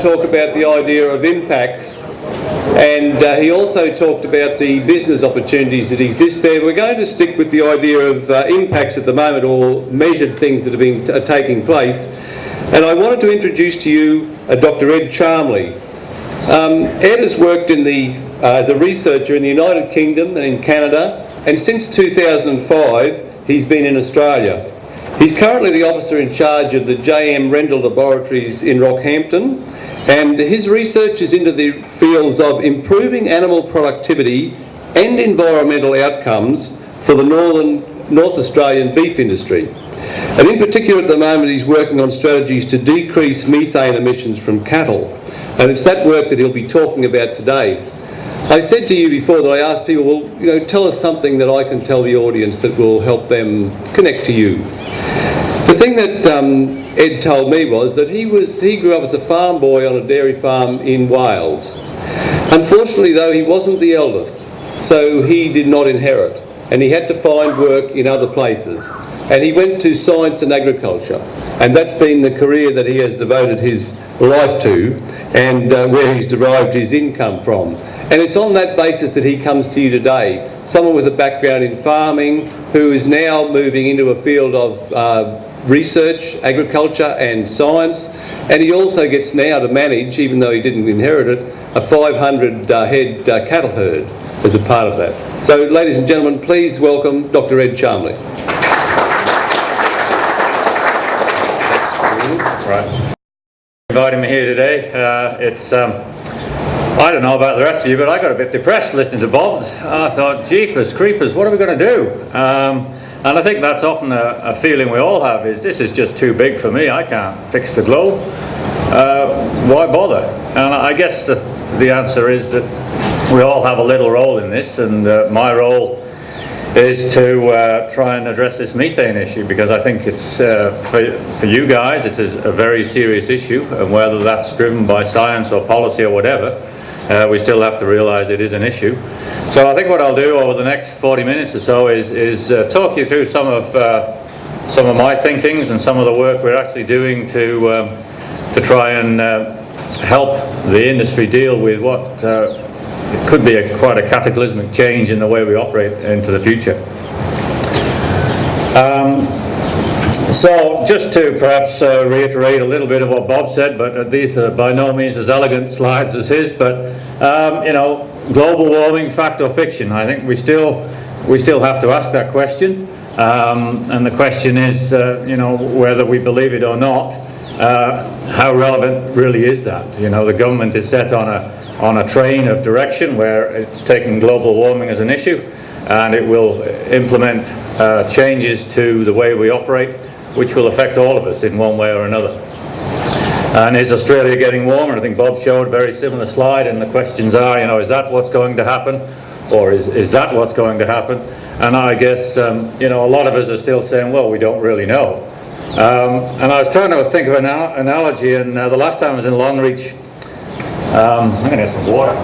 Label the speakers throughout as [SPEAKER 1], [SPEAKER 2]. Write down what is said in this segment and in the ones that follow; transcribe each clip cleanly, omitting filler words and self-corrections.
[SPEAKER 1] talk about the idea of impacts, and he also talked about the business opportunities that exist there. We're going to stick with the idea of impacts at the moment, or measured things that have been taking place. And I wanted to introduce to you Dr. Ed Charmley. Ed has worked as a researcher in the United Kingdom and in Canada, and since 2005 he's been in Australia. He's currently the officer in charge of the J.M. Rendell Laboratories in Rockhampton, and his research is into the fields of improving animal productivity and environmental outcomes for the North Australian beef industry. And in particular at the moment he's working on strategies to decrease methane emissions from cattle, and it's that work that he'll be talking about today. I said to you before that I asked people, well, tell us something that I can tell the audience that will help them connect to you. The thing that Ed told me was that he grew up as a farm boy on a dairy farm in Wales. Unfortunately though, he wasn't the eldest, so he did not inherit, and he had to find work in other places. And he went to science and agriculture, and that's been the career that he has devoted his life to, and where he's derived his income from. And it's on that basis that he comes to you today, someone with a background in farming who is now moving into a field of research, agriculture and science, and he also gets now to manage, even though he didn't inherit it, a 500 head cattle herd as a part of that. So ladies and gentlemen, please welcome Dr. Ed Charmley.
[SPEAKER 2] Right. Inviting me here today. I don't know about the rest of you, but I got a bit depressed listening to Bob. I thought, jeepers creepers, what are we going to do? And I think that's often a feeling we all have, is this is just too big for me, I can't fix the globe. Why bother? And I guess the answer is that we all have a little role in this, and my role is to try and address this methane issue, because I think it's, for you guys, it's a very serious issue, and whether that's driven by science or policy or whatever, we still have to realise it is an issue. So I think what I'll do over the next 40 minutes or so is talk you through some of my thinkings and some of the work we're actually doing to try and help the industry deal with what it could be quite a cataclysmic change in the way we operate into the future. So just to perhaps reiterate a little bit of what Bob said, but these are by no means as elegant slides as his, but global warming, fact or fiction? I think we still have to ask that question, and the question is, whether we believe it or not, how relevant really is that? The government is set on a train of direction where it's taking global warming as an issue, and it will implement changes to the way we operate, which will affect all of us in one way or another. And is Australia getting warmer? I think Bob showed a very similar slide, and the questions are, is that what's going to happen, or is that what's going to happen? And I guess a lot of us are still saying, well, we don't really know. And I was trying to think of an analogy, and the last time I was in Longreach, I'm going to get some water.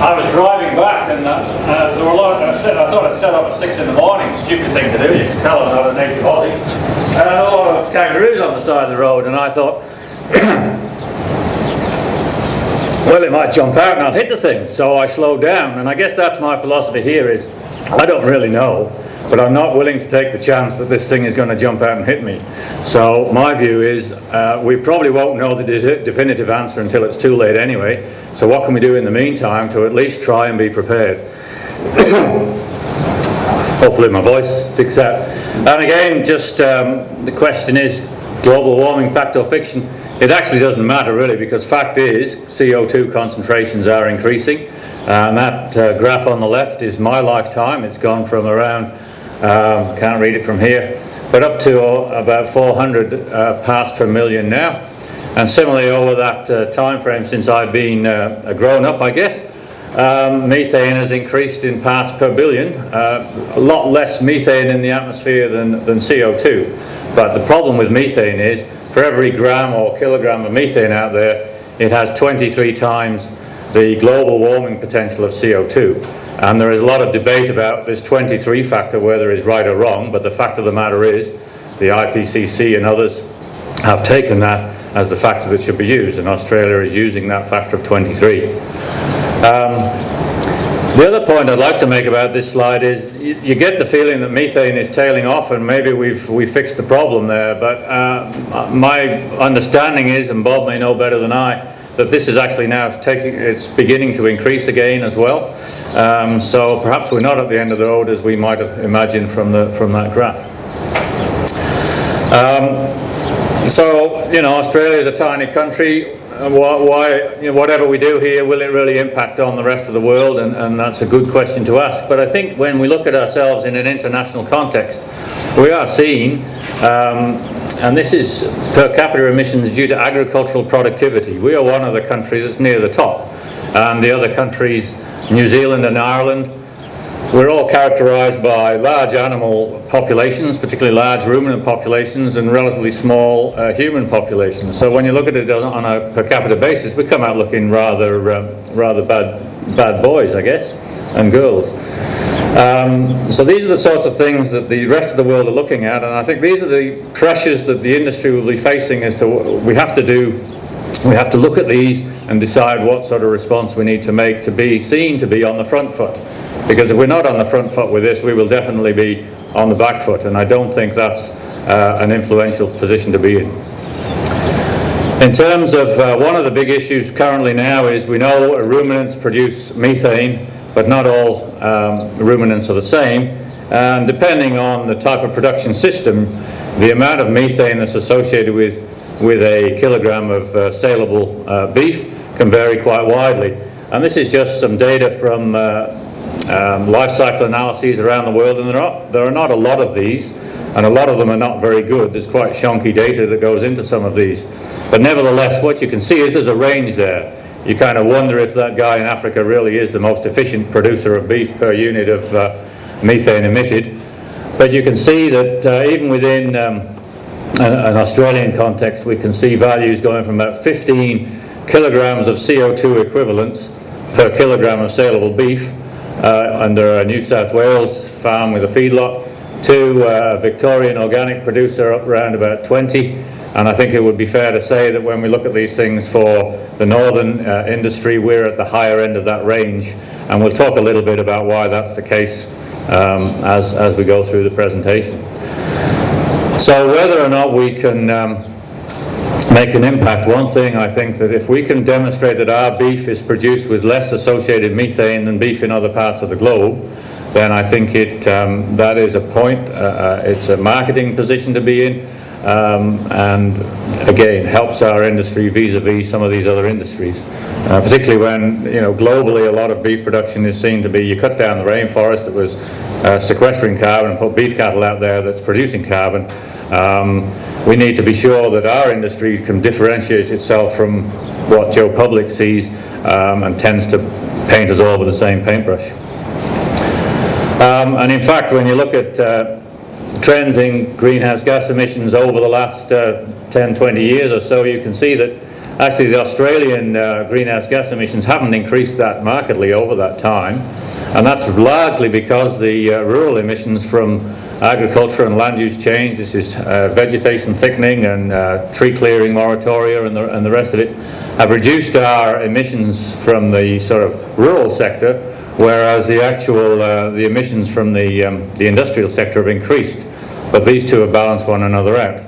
[SPEAKER 2] I was driving back, and there were a lot. I thought I'd set up at 6 in the morning. Stupid thing to do. You can tell I'm not a native Aussie. And a lot of kangaroos on the side of the road, and I thought, well, it might jump out and I'll hit the thing. So I slowed down, and I guess that's my philosophy here is, I don't really know, but I'm not willing to take the chance that this thing is going to jump out and hit me. So my view is we probably won't know the definitive answer until it's too late anyway. So what can we do in the meantime to at least try and be prepared? Hopefully my voice sticks out. And again, just the question is, global warming, fact or fiction? It actually doesn't matter really, because fact is CO2 concentrations are increasing. And that graph on the left is my lifetime. It's gone from around, can't read it from here, but up to about 400 parts per million now. And similarly over that time frame since I've been a grown up, I guess, methane has increased in parts per billion. A lot less methane in the atmosphere than CO2. But the problem with methane is, for every gram or kilogram of methane out there, it has 23 times the global warming potential of CO2. And there is a lot of debate about this 23 factor, whether it's right or wrong, but the fact of the matter is the IPCC and others have taken that as the factor that should be used, and Australia is using that factor of 23. The other point I'd like to make about this slide is you get the feeling that methane is tailing off, and maybe we fixed the problem there, but my understanding is, and Bob may know better than I, that this is actually now it's beginning to increase again as well. So perhaps we're not at the end of the road as we might have imagined from that graph. So, you know, Australia is a tiny country. Why, you know, whatever we do here, will it really impact on the rest of the world? And that's a good question to ask. But I think when we look at ourselves in an international context, we are seeing, and this is per capita emissions due to agricultural productivity. We are one of the countries that's near the top. And the other countries, New Zealand and Ireland, we're all characterised by large animal populations, particularly large ruminant populations, and relatively small human populations. So when you look at it on a per capita basis, we come out looking rather bad boys, I guess, and girls. So these are the sorts of things that the rest of the world are looking at, and I think these are the pressures that the industry will be facing as to what we have to do. We have to look at these and decide what sort of response we need to make to be seen to be on the front foot. Because if we're not on the front foot with this, we will definitely be on the back foot, and I don't think that's an influential position to be in. In terms of one of the big issues currently now is we know ruminants produce methane, but not all ruminants are the same, and depending on the type of production system, the amount of methane that's associated with a kilogram of saleable beef can vary quite widely. And this is just some data from life cycle analyses around the world, and there are not a lot of these, and a lot of them are not very good. There's quite chunky data that goes into some of these. But nevertheless, what you can see is there's a range there. You kind of wonder if that guy in Africa really is the most efficient producer of beef per unit of methane emitted. But you can see that even within an Australian context, we can see values going from about 15 kilograms of CO2 equivalents per kilogram of saleable beef under a New South Wales farm with a feedlot to a Victorian organic producer up around about 20. And I think it would be fair to say that when we look at these things for the northern industry, we're at the higher end of that range. And we'll talk a little bit about why that's the case as we go through the presentation. So whether or not we can make an impact, one thing I think that if we can demonstrate that our beef is produced with less associated methane than beef in other parts of the globe, then I think that is a point, it's a marketing position to be in, and again helps our industry vis-a-vis some of these other industries, particularly when, you know, globally a lot of beef production is seen to be, you cut down the rainforest that was sequestering carbon and put beef cattle out there that's producing carbon. We need to be sure that our industry can differentiate itself from what Joe Public sees and tends to paint us all with the same paintbrush. And in fact, when you look at trends in greenhouse gas emissions over the last 10, 20 years or so, you can see that actually the Australian greenhouse gas emissions haven't increased that markedly over that time. And that's largely because the rural emissions from agriculture and land use change, this is vegetation thickening and tree clearing moratoria and the rest of it, have reduced our emissions from the sort of rural sector, whereas the actual the emissions from the industrial sector have increased. But these two have balanced one another out.